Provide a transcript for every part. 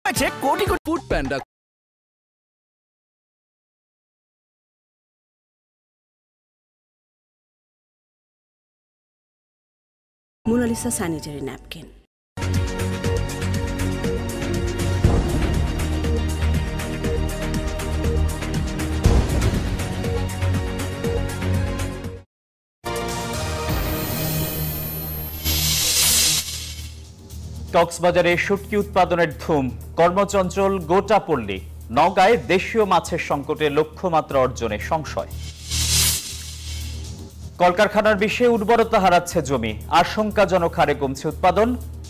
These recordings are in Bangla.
কোটি কোটি Foodpanda. Monalisa sanitary napkin. কক্সবাজারে শুটকি উৎপাদনের ধুম, কর্মচঞ্চল গোটা পল্লী। নওগাঁয় দেশীয় মাছের সংকটে লক্ষ্যমাত্রা অর্জনে সংশয়। কলকারখানার বিষে উর্বরতা হারাচ্ছে জমি, আশঙ্কাজনক হারে কমছে উৎপাদন,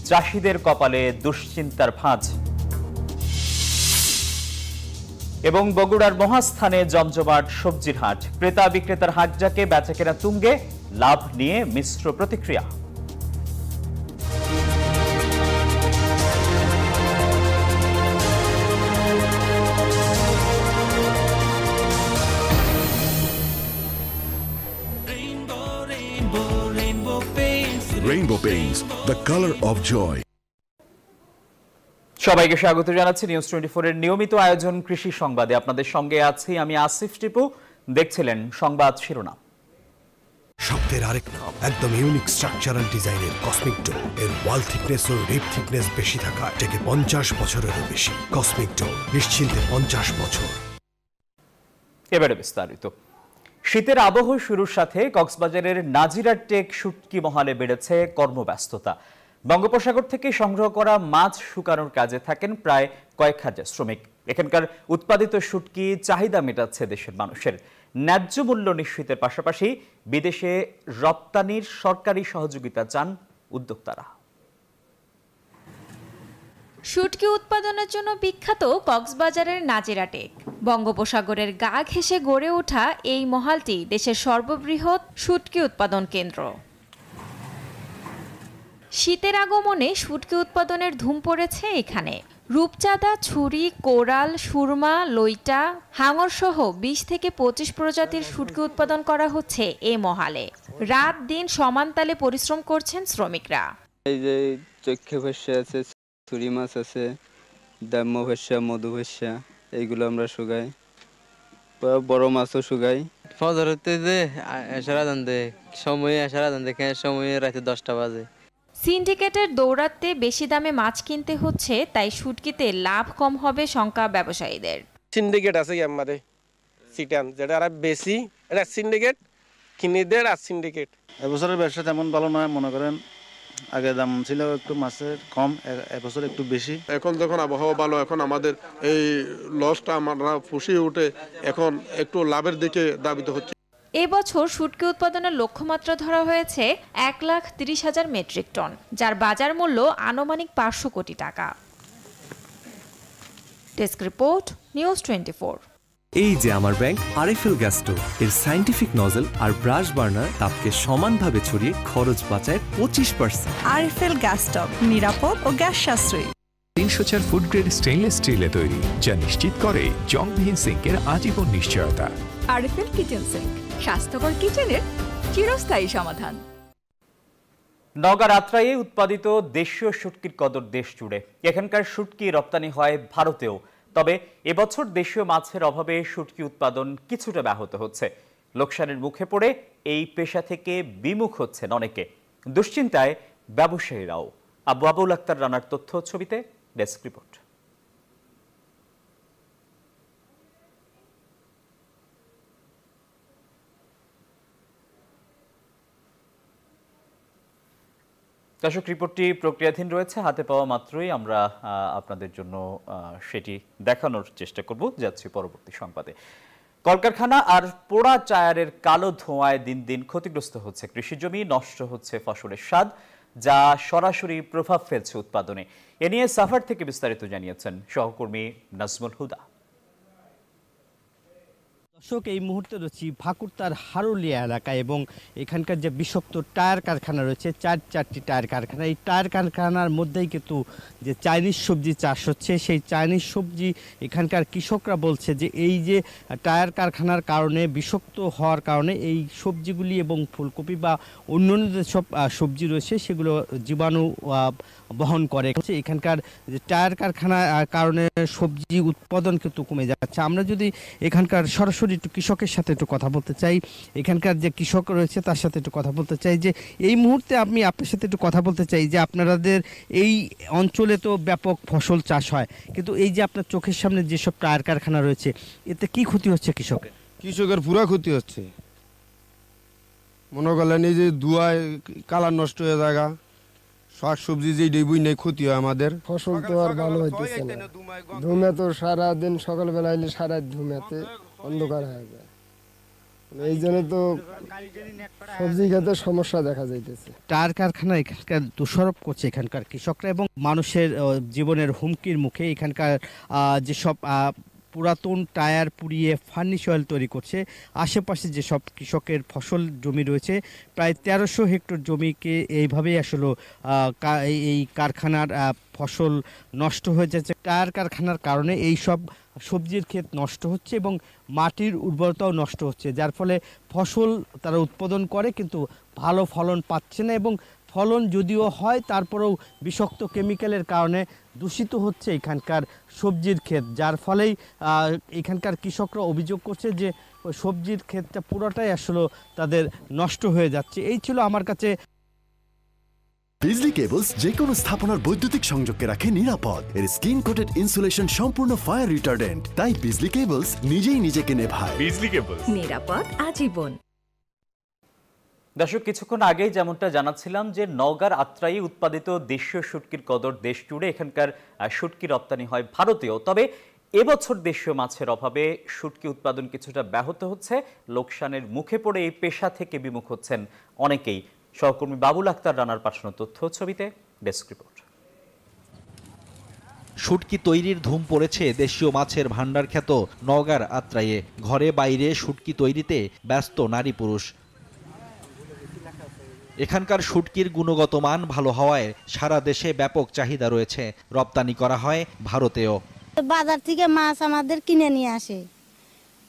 চাষিদের কপালে দুশ্চিন্তার ভাঁজ। এবং বগুড়ার মহাস্থানে জমজমাট সবজির হাট, ক্রেতা বিক্রেতার হাটজাকে বেচাকেনা তুঙ্গে, লাভ নিয়ে মিশ্র প্রতিক্রিয়া। Rainbow Paints, the color of joy. সবাইকে স্বাগত জানাচ্ছি নিউজ 24 এর নিয়মিত আয়োজন কৃষি সংবাদে। আপনাদের সঙ্গে আছি আমি আসিফ টিপু। দেখছিলেন সংবাদ শিরোনাম। শব্দের আরেক নাম, একদম ইউনিক স্ট্রাকচারাল ডিজাইনের কসমিক ডো। এর ওয়াল থিকনেস ও রিপ থিকনেস বেশি থাকা থেকে 50 বছরেরও বেশি। কসমিক ডো, নিশ্চিন্তে 50 বছর। এবারে বিস্তারিত। শীতের আবহ শুরুর সাথে কক্সবাজারের নাজিরার টেক শুটকি মহলে বেড়েছে কর্মব্যস্ততা। বঙ্গোপসাগর থেকে সংগ্রহ করা মাছ শুকানোর কাজে থাকেন প্রায় কয়েক হাজার শ্রমিক। এখানকার উৎপাদিত শুটকি চাহিদা মেটাচ্ছে দেশের মানুষের। ন্যায্য মূল্য নিশ্চিতের পাশাপাশি বিদেশে রপ্তানির সরকারি সহযোগিতা চান উদ্যোক্তারা। শুটকি উৎপাদনের জন্য বিখ্যাত কক্সবাজারের নাজিরা টেক। বঙ্গোপসাগরের গা ঘেঁষে গড়ে ওঠা এই মহলটি দেশের সর্ববৃহৎ শুটকি উৎপাদন কেন্দ্র। শীতের আগমনে শুটকি উৎপাদনের ধুম পড়েছে এখানে। রূপচাঁদা, ছুরি, কোরাল, সুরমা, লইটা, হাঙর সহ 20 থেকে 25 প্রজাতির শুটকি উৎপাদন করা হচ্ছে এই মহালে। রাত দিন সমান তালে পরিশ্রম করছেন শ্রমিকরা। এই যে চক্ষে ভেসা আছে, ছুরি মাছ আছে, দাম্য ভেসা, মধু ভেসা, এইগুলো আমরা শুকাই। বড় মাছও শুকাই। ফজর হতে যে সময়ে দেখে সময়ে রাতে 10টা বাজে। সিন্ডিকেটের দৌরাত্মে বেশি দামে মাছ কিনতে হচ্ছে, তাই শুটকিতে লাভ কম হবে শঙ্কা ব্যবসায়ীদের। সিন্ডিকেট আছে আমাদের সিটান, যেটা আর বেশি এটা সিন্ডিকেট কিনিদের আর সিন্ডিকেট। এবছরের ব্যবসা তেমন ভালো নয়, মনে করেন আগে দাম ছিল একটু মাছের কম, এবছর একটু বেশি। এখন যখন আবহাওয়া ভালো, এখন আমাদের এই লসটা আমরা পুষিয়ে উঠে এখন একটু লাভের দিকে ধাবিত হচ্ছে। এবছর শুটকি উৎপাদনের লক্ষ্যমাত্রা ধরা হয়েছে 1,30,000 মেট্রিক টন, যার বাজার মূল্য আনুমানিক 500 কোটি টাকা। Desk report, news 24। এই যে আমার ব্যাংক আরএফএল গ্যাস স্টোভ, এর সায়েন্টিফিক নজল আর ব্রাশ বার্নার তাপকে সমানভাবে ছড়িয়ে খরচ বাঁচায় 25%। আরএফএল গ্যাস স্টোভ নিরাপদ ও গ্যাস সাশ্রয়ী। 304 ফুড গ্রেড স্টেইনলেস স্টিলে তৈরি, যা নিশ্চিত করে জংবিহীন সিঙ্কের আজীবন নিশ্চয়তা। আরএফএল কিচেন সিঙ্ক, স্বাস্থ্যকর কিচেনের চিরস্থায়ী সমাধান। নওগাঁর আত্রাইয়ে উৎপাদিত দেশীয় শুটকির কদর দেশ জুড়ে। এখানকার শুটকি রপ্তানি হয় ভারতেও। তবে এবছর দেশীয় মাছের অভাবে শুটকি উৎপাদন কিছুটা ব্যাহত হচ্ছে। লোকসানের মুখে পড়ে এই পেশা থেকে বিমুখ হচ্ছেন অনেকে। দুশ্চিন্তায় ব্যবসায়ীরাও। আবু আবুল আক্তার রানার তথ্য ছবিতে ডেস্ক রিপোর্ট। দর্শক, রিপোর্টটি প্রক্রিয়াধীন রয়েছে, হাতে পাওয়া মাত্রই আমরা আপনাদের জন্য সেটি দেখানোর চেষ্টা করব। যাচ্ছি পরবর্তী সংবাদে। কলকারখানা আর পোড়া টায়ারের কালো ধোঁয়ায় দিন দিন ক্ষতিগ্রস্ত হচ্ছে কৃষিজমি, নষ্ট হচ্ছে ফসলের স্বাদ, যা সরাসরি প্রভাব ফেলছে উৎপাদনে। এ নিয়ে সাভার থেকে বিস্তারিত জানিয়েছেন সহকর্মী নাজমুল হুদা। দর্শক, এই মুহূর্তে রয়েছি ভাকুরতার হারুলিয়া এলাকায় এবং এখানকার যে বিষাক্ত টায়ার কারখানা রয়েছে, চারটি টায়ার কারখানা, এই টায়ার কারখানার মধ্যেই কিন্তু যে চাইনিজ সবজি চাষ হচ্ছে, সেই চাইনিজ সবজি এখানকার কৃষকরা বলছে যে এই যে টায়ার কারখানার কারণে বিষাক্ত হওয়ার কারণে এই সবজিগুলি এবং ফুলকপি বা অন্যান্য যেসব সবজি রয়েছে সেগুলো জীবাণু বহন করে। এখানকার যে টায়ার কারখানার কারণে সবজি উৎপাদন কিন্তু কমে যাচ্ছে। আমরা যদি এখানকার সরাসরি একটু কৃষকের সাথে একটু কথা বলতে চাই, এখানকার যে কৃষক রয়েছে তার সাথে একটু কথা বলতে চাই যে এই মুহূর্তে আমি আপনার সাথে একটু কথা বলতে চাই যে আপনাদের এই অঞ্চলে তো ব্যাপক ফসল চাষ হয়, কিন্তু এই যে আপনার চোখের সামনে যেসব টায়ার কারখানা রয়েছে এতে কি ক্ষতি হচ্ছে কৃষকের? কৃষকের পুরা ক্ষতি হচ্ছে। মনে করলেন এই যে ধোঁয়ায় কালার নষ্ট হয়ে জায়গা, শাক সবজি যে ডেবুই নেই ক্ষতি হয় আমাদের। ফসল তো আর ভালো হইতেছে না, ধুমে তো সারাদিন সকালবেলা এলে সারা ধুমেতে অন্ধকার হয়ে যায়, এই জন্য তো সবজি খেতে সমস্যা দেখা যাইতেছে। টায়ার কারখানা এখানকার দোষারোপ করছে এখানকার কৃষকরা এবং মানুষের জীবনের হুমকির মুখে এখানকার যেসব পুরাতন টায়ার পুড়িয়ে ফার্নিশ অয়েল তৈরি করছে। আশেপাশে যেসব কৃষকের ফসল জমি রয়েছে প্রায় 1300 হেক্টর জমিকে এইভাবেই আসলে এই কারখানার ফসল নষ্ট হয়ে যাচ্ছে। টায়ার কারখানার কারণে এই সব সবজির ক্ষেত নষ্ট হচ্ছে এবং মাটির উর্বরতাও নষ্ট হচ্ছে, যার ফলে ফসল তারা উৎপাদন করে কিন্তু ভালো ফলন পাচ্ছে না এবং ফলন যদিও হয় তারপরেও বিষাক্ত কেমিক্যালের কারণে দূষিত হচ্ছে এখানকার সবজির ক্ষেত, যার ফলেই এখানকার কৃষকরা অভিযোগ করছে যে সবজির ক্ষেতটা পুরোটাই আসলে তাদের নষ্ট হয়ে যাচ্ছে। এই ছিল আমার কাছে। বিজলি কেবলস যে কোনো স্থাপনার বৈদ্যুতিক সংযোগকে রাখে নিরাপদ। এর স্কিন কোটেড ইনসুলেশন সম্পূর্ণ ফায়ার রিটার্ডেন্ট, তাই বিজলি কেবলস নিজেই নিজেকে নেভায়। বিজলি কেবলস, নিরাপদ আজীবন। দর্শক, কিছুক্ষণ আগেই যেমনটা জানাচ্ছিলাম যে নওগাঁর আত্রাই উৎপাদিত দেশীয় শুটকির কদর দেশ জুড়ে। এখানকার শুটকি রপ্তানি হয় ভারতেও, তবে এবছর দেশীয় মাছের অভাবে শুটকি উৎপাদন কিছুটা ব্যাহত হচ্ছে। লোকসানের মুখে পড়ে এই পেশা থেকে বিমুখ হচ্ছেন অনেকেই। সহকর্মী বাবুল আক্তার রানার পাঠানো তথ্য ছবিতে ডেস্ক রিপোর্ট। শুটকি তৈরির ধুম পড়েছে দেশীয় মাছের ভান্ডার খ্যাত নওগাঁর আত্রাইয়ে। ঘরে বাইরে শুটকি তৈরিতে ব্যস্ত নারী পুরুষ। এখানকার শুটকির গুণগত মান ভালো হওয়ায় সারা দেশে ব্যাপক চাহিদা রয়েছে। রপ্তানি করা হয় ভারতেও। বাজার থেকে মাছ আমাদের কিনে নিয়ে আসে,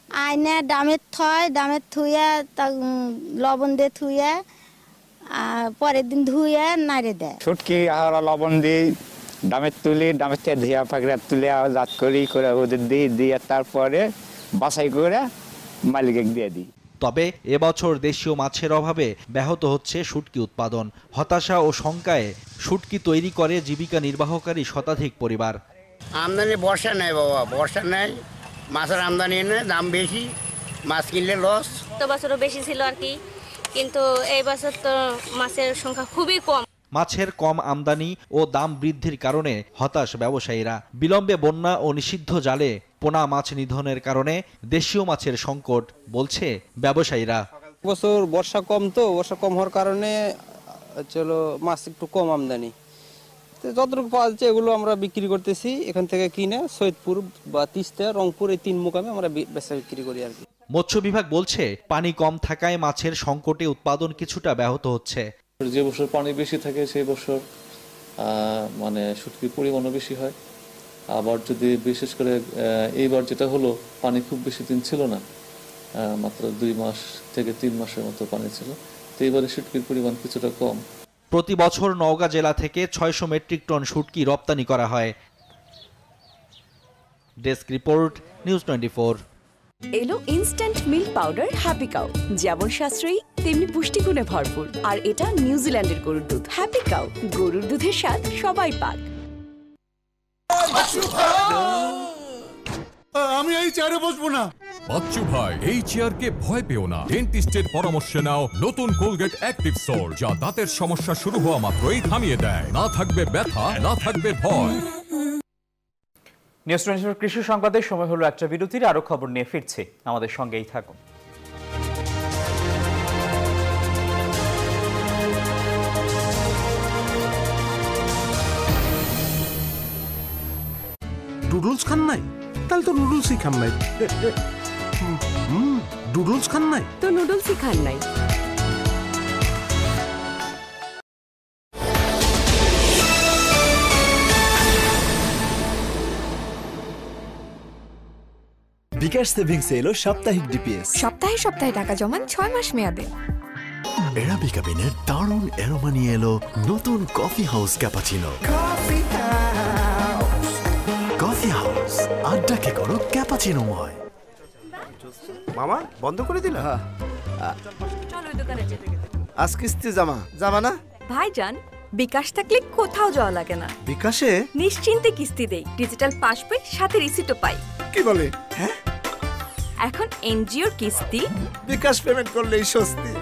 আইনে দামের থুয়ে লবণ দিয়ে থুয়ে পরের দিন ধুয়ে নাড়ে দেয়। শুটকি আর লবণ দিই, দামের তুলি, দামের থেকে ধুয়া ফাঁকড়া তুলে জাত করি করে ওদের দিয়ে তারপরে বাছাই করে মালিকে দিয়ে দিই। তবে এবছর দেশীয় মাছের অভাবে ব্যাহত হচ্ছে শুটকি উৎপাদন। হতাশা ও শঙ্কায় শুটকি তৈরি করে জীবিকা নির্বাহকারী শতাধিক পরিবার। আমদানি বর্ষা নেই বাবা, বর্ষা নেই, মাছের আমদানি নেই, দাম বেশি, মাছ কিনলে লস। তো বছরও বেশি ছিল আর কি, কিন্তু এই বছর তো মাছের সংখ্যা খুবই কম। মাছের কম আমদানি ও দাম বৃদ্ধির কারণে হতাশ ব্যবসায়ীরা। বিলম্বে বন্যা ও নিষিদ্ধ জালে পোনা মাছ নিধনের কারণে দেশীয় মাছের সংকট বলছে ব্যবসায়ীরা। বছর বর্ষা কম, তো বর্ষা কম হওয়ার কারণে চলো মাছ একটু কম আমদানি, যতটুকু পাওয়া যাচ্ছে এগুলো আমরা বিক্রি করতেছি এখান থেকে কিনে। সৈয়দপুর বা তিস্তা, রংপুর এই 3 মোকামে আমরা বেচা বিক্রি করি আর কি। মৎস্য বিভাগ বলছে পানি কম থাকায় মাছের সংকটে উৎপাদন কিছুটা ব্যাহত হচ্ছে। যে বছর পানি বেশি থাকে সেই বছর মানে শুটকির পরিমাণও বেশি হয়। আবার যদি বিশেষ করে এইবার যেটা হলো, পানি খুব বেশি দিন ছিল না, মাত্র 2 মাস থেকে 3 মাসের মতো পানি ছিল, তো এইবারে শুটকির পরিমাণ কিছুটা কম। প্রতি বছর নওগাঁ জেলা থেকে 600 মেট্রিক টন শুটকি রপ্তানি করা হয়। Desk report, news 24। এলো instant milk powder happy cow, যেমন সাশ্রয়ী তেমনি পুষ্টিগুণে ভরপুর। আর এটা নিউজিল্যান্ডের গরুর দুধ। হ্যাপি কাউ, গরুর দুধের স্বাদ সবাই পাক। আমি এই চেয়ারে বসবো না। বাচ্চু ভাই, এই চেয়ারকে ভয় পেও না। ডেন্টিস্টের পরামর্শ নাও নতুন কোলগেট অ্যাক্টিভ সোল্ড, যা দাঁতের সমস্যা শুরু হওয়া মাত্রই থামিয়ে দেয়। না থাকবে ব্যথা, না থাকবে ভয়। নিউজ 24 কৃষি সংবাদের সময় হলো একটা বিরতির। আরো খবর নিয়ে ফিরছি, আমাদের সঙ্গেই থাকুন। নুডলস খান নাই? তাহলে তো নুডলসই খান নাই। নুডলস খান নাই? তো নুডলসই খান নাই। বিকাশ সেভিংসে এলো সাপ্তাহিক ডিপিএস। সপ্তাহে সপ্তাহে টাকা জমান 6 মাস মেয়াদে। এরাবিকা বিনের দারুণ অ্যারোমা নিয়ে এলো নতুন coffee house cappuccino. Coffee house, আড্ডাকে করো ক্যাপাচিনোময়। মামা বন্ধ করে দিলা? চলো ওই দোকানে যেতে। আজ কিস্তি জামা না? ভাইজান, বিকাশ থাকলে কোথাও যাওয়া লাগে না। বিকাশে নিশ্চিন্তে কিস্তি দেই, ডিজিটাল পাস বই সাথে রিসিটও পাই। কি বলে? হ্যাঁ, এখন এনজিওর কিস্তি বিকাশ পেমেন্ট করলেই স্বস্তি।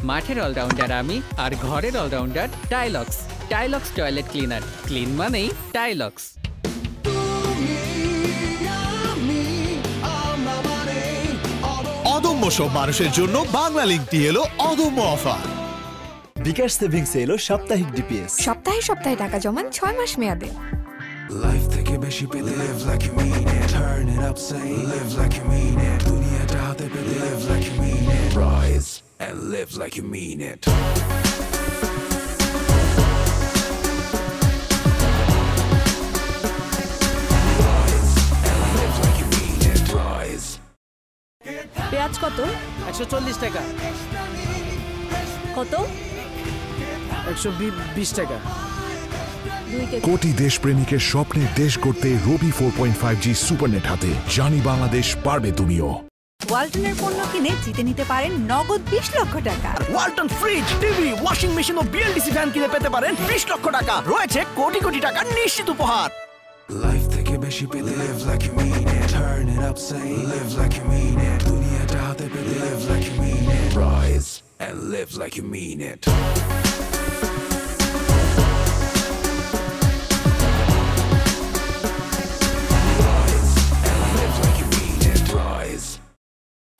মাঠের অলরাউন্ডার আমি, আর ঘরের allrounder Tylox. Tylox toilet cleaner, clean মানেই টাইলক্স। অদম্য সব মানুষের জন্য বাংলা লিংকটি এলো অদম্য অফার। বিকাশ সেভিংসে এলো সাপ্তাহিক ডিপিএস। সপ্তাহে সপ্তাহে টাকা জমান 6 মাস মেয়াদে। লাইফ থেকে বেশি পেতে live like you mean it, turn it up, say live like you mean it, দুনিয়াটা হাতে পেতে live like you mean it, rise and live like you mean it. পেঁয়াজ কত? 140 টাকা। কত? 120 টাকা। কোটি দেশপ্রেমিকের স্বপ্নের দেশ করতে রবি 4.5G সুপারনেট হাতে, জানি বাংলাদেশ পারবে তুমিও। ওয়ালটনের পণ্য কিনে জিতে নিতে পারেন নগদ 20 লক্ষ টাকা। Walton fridge, TV, washing machine ও বিএলডিসি ফ্যান কিনে পেতে পারেন 20 লক্ষ টাকা। রয়েছে কোটি কোটি টাকার নিশ্চিত উপহার। লাইফ থেকে বেশি পেতে live like you mean it, turn it up, say live like you mean it, দুনিয়াটা হাতে পেতে live like you mean it, rise and live like you mean it.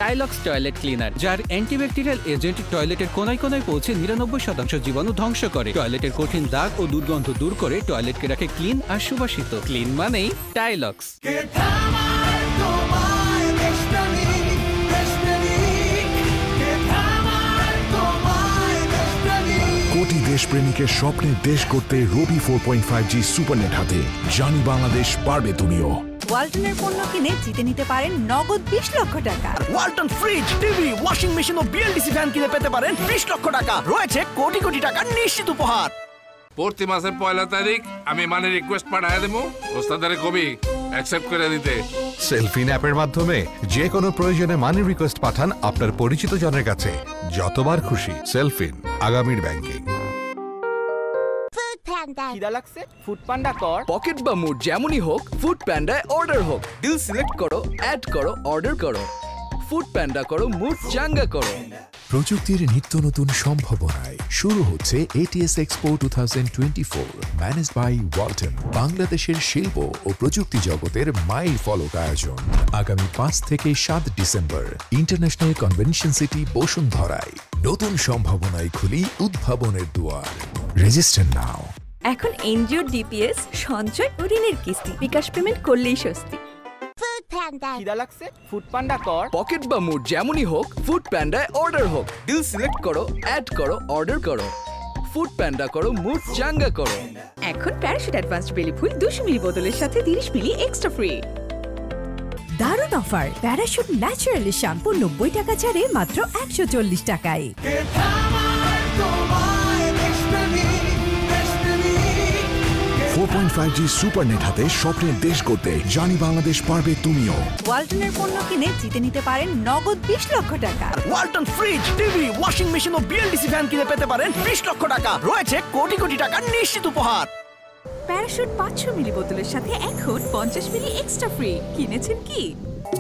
Tylox toilet cleaner, যার অ্যান্টিব্যাকটেরিয়াল এজেন্ট টয়লেটের কোনায় কোনায় পৌঁছে 99% জীবাণু ধ্বংস করে, টয়লেটের কঠিন দাগ ও দুর্গন্ধ দূর করে টয়লেটকে রাখে ক্লিন আর সুবাসিত। ক্লিন মানেই টাইলক্স। কোটি দেশপ্রেমিকের স্বপ্নের দেশ করতে রবি 4.5G সুপারনেট হাতে, জানি বাংলাদেশ পারবে তুমিও। ওয়ালটনের পণ্য কিনে জিতে নিতে পারেন নগদ 20 লক্ষ টাকা। Walton fridge, TV, washing machine ও বিএলডিসি ফ্যান কিনে পেতে পারেন 20 লক্ষ টাকা। রয়েছে কোটি কোটি টাকার নিশ্চিত উপহার। প্রতি মাসের 1 তারিখ আমি মানে রিকোয়েস্ট পাঠায় দেবো, ওস্তাদারে কবি অ্যাকসেপ্ট করে দিতে। সেলফিন অ্যাপের মাধ্যমে যে কোনো প্রয়োজনে মানি রিকোয়েস্ট পাঠান আপনার পরিচিত জনের কাছে, যতবার খুশি। সেলফিন, আগামীর ব্যাংকিং। খিদা লাগছে, ফুড পান্ডা কর। পকেট বা মুড যেমনই হোক, ফুড পান্ডায় অর্ডার হোক। ডিল সিলেক্ট করো, অ্যাড করো, অর্ডার করো। ফুড পান্ডা করো, মুড চাঙ্গা করো। প্রযুক্তির নিত্য নতুন সম্ভাবনায় শুরু হচ্ছে ATS Expo 2024, managed by Walton. বাংলাদেশের শিল্প ও প্রযুক্তি জগতের মাইল ফলক আয়োজন আগামী 5 থেকে 7 ডিসেম্বর ইন্টারন্যাশনাল কনভেনশন সিটি বসুন্ধরায়। নতুন সম্ভাবনায় খুলি উদ্ভাবনের দুয়ার। রেজিস্টার নাও। এখন এনজিওর ডিপিএস, সঞ্চয় ও ঋণের কিস্তি বিকাশ পেমেন্ট করলেই স্বস্তি। খিদা লাগছে, ফুড পান্ডা কর। পকেট বা মুড যেমনই হোক, ফুড পান্ডায় অর্ডার হোক। ডিল সিলেক্ট করো, অ্যাড করো, অর্ডার করো। ফুড পান্ডা করো, মুড চাঙ্গা করো। এখন প্যারাশুট অ্যাডভান্সড বেলি ফুল 200 মিলি বোতলের সাথে 30 মিলি এক্সট্রা ফ্রি। দারুণ অফার! প্যারাশুট ন্যাচারালি শ্যাম্পু 90 টাকা ছাড়ে মাত্র 140 টাকায়। 4.5G সুপারনেট হাতে স্বপ্নের দেশ করতে, জানি বাংলাদেশ পারবে তুমিও। ওয়ালটনের পণ্য কিনে জিতে নিতে পারেন নগদ 20 লক্ষ টাকা। Walton fridge, TV, washing machine ও বিএলডিসি ফ্যান কিনে পেতে পারেন 20 লক্ষ টাকা। রয়েছে কোটি কোটি টাকার নিশ্চিত উপহার। প্যারাশুট 500 মিলি বোতলের সাথে এখন 50 মিলি এক্সট্রা ফ্রি। কিনেছেন কি?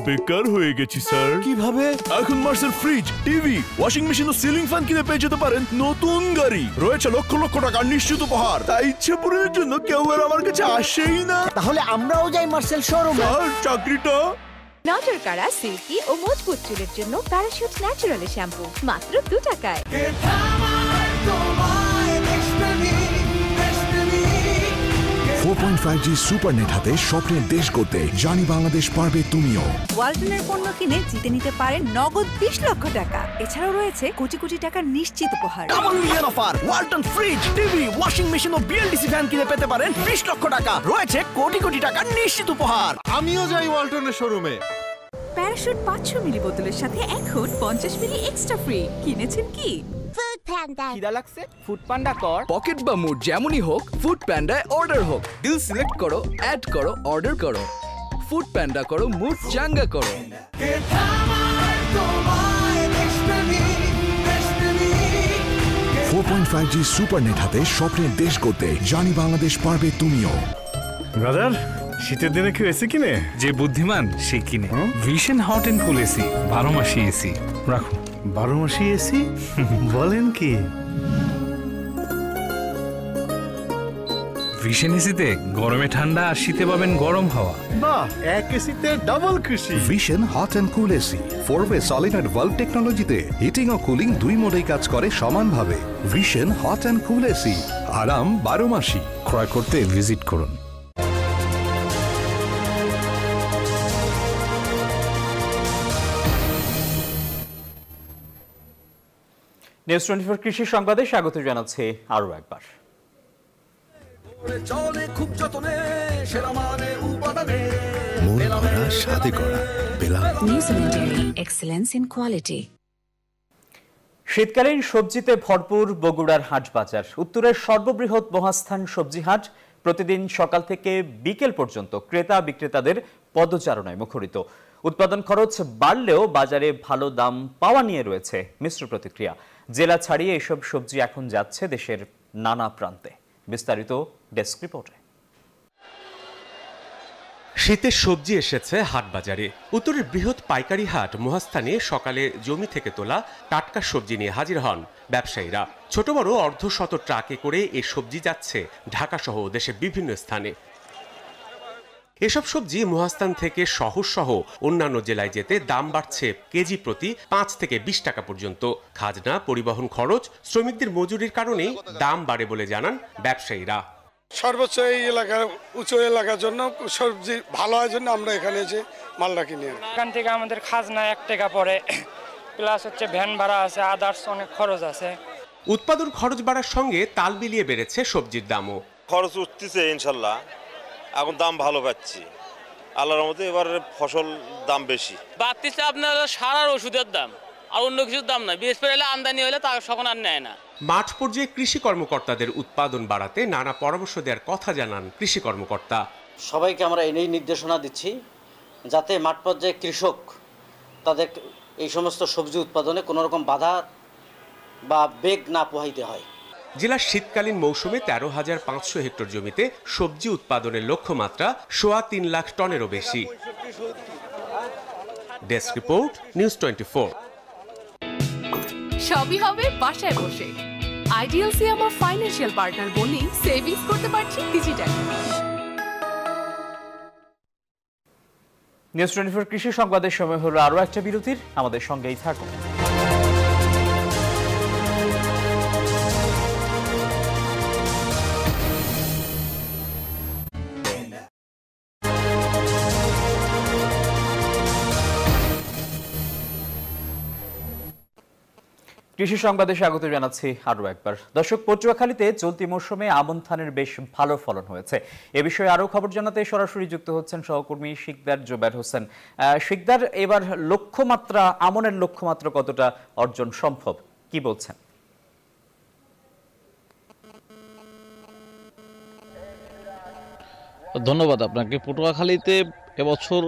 বেকার হয়ে গেছি স্যার। কিভাবে? এখন Marcel fridge, TV, washing machine ও সিলিং ফ্যান কিনে পেয়ে যেতে পারেন নতুন গাড়ি। রয়েছে লক্ষ লক্ষ টাকার নিশ্চিত উপহার। তাই ইচ্ছে পূরণের জন্য কেউ আর আমার কাছে আসেই না। তাহলে আমরাও যাই মার্সেল শোরুমে। স্যার, চাকরিটা? নজর কাড়া, সিল্কি ও মজবুত চুলের জন্য প্যারাশুট ন্যাচারালি শ্যাম্পু মাত্র 2 টাকায়। 4 4.5G সুপারনেট হাতে স্বপ্নের দেশ করতে জানি বাংলাদেশ পারবে তুমিও। ওয়ালটনের পণ্য কিনে জিতে নিতে পারেন নগদ 20 লক্ষ টাকা। এছাড়াও রয়েছে কোটি কোটি টাকার নিশ্চিত উপহার। Double million offer, Walton fridge, TV, washing machine ও বিএলডিসি ফ্যান কিনে পেতে পারেন 20 লক্ষ টাকা। রয়েছে কোটি কোটি টাকার নিশ্চিত উপহার। আমিও যাই ওয়ালটনের শোরুমে। প্যারাশুট 500 মিলি বোতলের সাথে এখন 50 মিলি এক্সট্রা ফ্রি। কিনেছেন কি? Food panda. খিদা লাগছে? ফুড পান্ডা কর। পকেট বা মুড যেমনই হোক, ফুড প্যান্ডায় অর্ডার হোক। ডিল সিলেক্ট করো, অ্যাড করো, অর্ডার করো। ফুড প্যান্ডা করো, মুড চাঙ্গা করো। 4.5G সুপারনেট হাতে স্বপ্নের দেশ করতে জানি বাংলাদেশ পারবে তুমিও। ব্রাদার, শীতের দিনে কি এসি কিনে? যে বুদ্ধিমান সে কিনে Vision hot and cool AC, 12 মাসি এসি। রাখুন। 12 মাসি এসি? বলেন কি? ভিশন এসিতে গরমে ঠান্ডা আর শীতে পাবেন গরম হাওয়া। বাহ, এক এসিতে ডাবল খুশি। Vision hot and cool AC 4-ওয়ে সলিনয়েড ভালভ টেকনোলজিতে হিটিং ও কুলিং দুই মোডেই কাজ করে সমানভাবে। Vision hot and cool AC, আরাম 12 মাসি। ক্রয় করতে ভিজিট করুন। নিউজ 24 কৃষি সংবাদে স্বাগত জানাচ্ছি আরও একবার। শীতকালীন সবজিতে ভরপুর বগুড়ার হাট বাজার। উত্তরের সর্ববৃহৎ মহাস্থান সবজি হাট প্রতিদিন সকাল থেকে বিকেল পর্যন্ত ক্রেতা বিক্রেতাদের পদচারণায় মুখরিত। উৎপাদন খরচ বাড়লেও বাজারে ভালো দাম পাওয়া নিয়ে রয়েছে মিশ্র প্রতিক্রিয়া। জেলা ছাড়িয়ে এসব সবজি এখন যাচ্ছে দেশের নানা প্রান্তে। বিস্তারিত ডেস্ক রিপোর্টে। শীতের সবজি এসেছে হাট বাজারে। উত্তরের বৃহৎ পাইকারি হাট মহাস্থানে সকালে জমি থেকে তোলা টাটকা সবজি নিয়ে হাজির হন ব্যবসায়ীরা। ছোট বড় অর্ধশত ট্রাকে করে এই সবজি যাচ্ছে ঢাকা সহ দেশের বিভিন্ন স্থানে। এসব সবজি মহাস্থান থেকে শহর সহ অন্যান্য জেলায় যেতে দাম বাড়ছে কেজি প্রতি 5 থেকে 20 টাকা পর্যন্ত। খাজনা, পরিবহন খরচ, শ্রমিকদের মজুরির কারণেই দাম বাড়ে বলে জানান ব্যবসায়ীরা। সর্বোচ্চ এই এলাকার উঁচু এলাকার জন্য সবজি ভালো হয় জন্য আমরা এখানে যে মালটা কিনি। এখান থেকে আমাদের খাজনা 1 টাকা পড়ে, প্লাস হচ্ছে ভ্যান ভাড়া আছে, আদার্স অনেক খরচ আছে। উৎপাদন খরচ বাড়ার সঙ্গে তাল মিলিয়ে বেড়েছে সবজির দামও। খরচ উঠতেছে ইনশাল্লাহ, এখন দাম ভালো পাচ্ছি আল্লাহর রহমতে। এবার ফসল দাম বেশি বাড়তিছে আপনার সারার ওষুধের দাম, আর অন্য কিছুর দাম না। বিশেষ করে আমদানি হলে তা সকল আর নেয় না। মাঠ পর্যায়ে কৃষি কর্মকর্তাদের উৎপাদন বাড়াতে নানা পরামর্শ দেওয়ার কথা জানান কৃষি কর্মকর্তা। সবাইকে আমরা এই নির্দেশনা দিচ্ছি যাতে মাঠ পর্যায়ে কৃষক তাদের এই সমস্ত সবজি উৎপাদনে কোনো রকম বাধা বা বেগ না পোহাইতে হয়। জেলার শীতকালীন মৌসুমে 13,500 হেক্টর জমিতে সবজি উৎপাদনের লক্ষ্যমাত্রা 3.25 লাখ টনেরও বেশি। Desk report, news 24। সবই হবে বাসায় বসে। আইডিএলসি আমার ফাইন্যান্সিয়াল পার্টনার বলেই সেভিংস করতে পারছি ডিজিটাল। নিউজ 24 কৃষি সংবাদের সময় হলো আরও একটা বিরতির। আমাদের সঙ্গেই থাকুন। কৃষি সংবাদে স্বাগত জানাচ্ছি আরও একবার। দর্শক, পটুয়াখালীতে চলতি মৌসুমে আমন ধানের বেশ ভালো ফলন হয়েছে। এ বিষয়ে আরও খবর জানাতে সরাসরি যুক্ত হচ্ছেন সহকর্মী শিকদার জুবায়ের হোসেন। শিকদার, এবার লক্ষ্যমাত্রা, আমনের লক্ষ্যমাত্রা কতটা অর্জন সম্ভব, কি বলছেন? ধন্যবাদ আপনাকে। পটুয়াখালীতে এবছর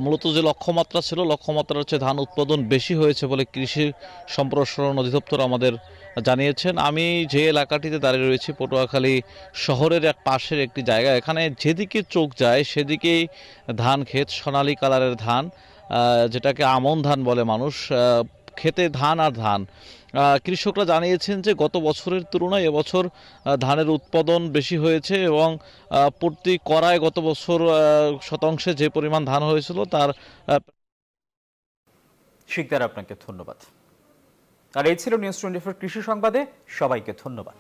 মূলত যে লক্ষ্যমাত্রা ছিল, লক্ষ্যমাত্রার হচ্ছে ধান উৎপাদন বেশি হয়েছে বলে কৃষি সম্প্রসারণ অধিদপ্তর আমাদের জানিয়েছেন। আমি যে এলাকাটিতে দাঁড়িয়ে রয়েছি, পটুয়াখালী শহরের এক পাশের একটি জায়গা, এখানে যেদিকে চোখ যায় সেদিকেই ধান ক্ষেত, সোনালী কালারের ধান, যেটাকে আমন ধান বলে মানুষ। খেতে ধান আর ধান। কৃষকরা জানিয়েছেন যে গত বছরের তুলনায় এবছর ধানের উৎপাদন বেশি হয়েছে এবং প্রতি করায় গত বছর শতাংশে যে পরিমাণ ধান হয়েছিল তার। শিকদার, আপনাকে ধন্যবাদ। আর এই ছিল নিউজ 24 কৃষি সংবাদে। সবাইকে ধন্যবাদ।